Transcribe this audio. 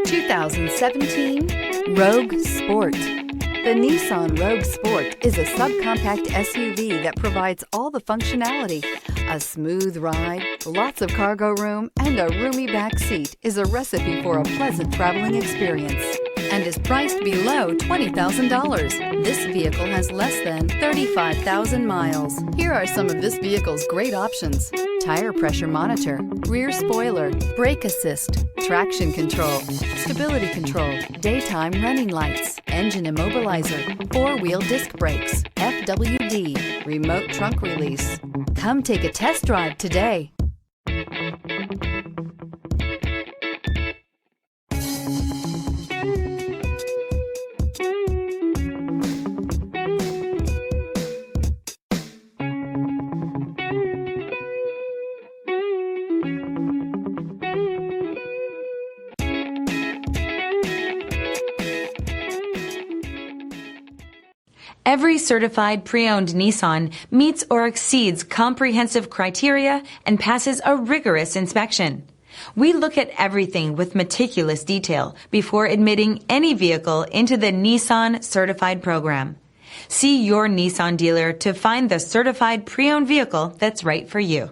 2017 Rogue Sport. The Nissan Rogue Sport is a subcompact SUV that provides all the functionality. A smooth ride, lots of cargo room, and a roomy back seat is a recipe for a pleasant traveling experience and is priced below $20,000. This vehicle has less than 35,000 miles. Here are some of this vehicle's great options: tire pressure monitor, rear spoiler, brake assist, traction control, stability control, daytime running lights, engine immobilizer, four-wheel disc brakes, FWD, remote trunk release. Come take a test drive today. Every certified pre-owned Nissan meets or exceeds comprehensive criteria and passes a rigorous inspection. We look at everything with meticulous detail before admitting any vehicle into the Nissan Certified program. See your Nissan dealer to find the certified pre-owned vehicle that's right for you.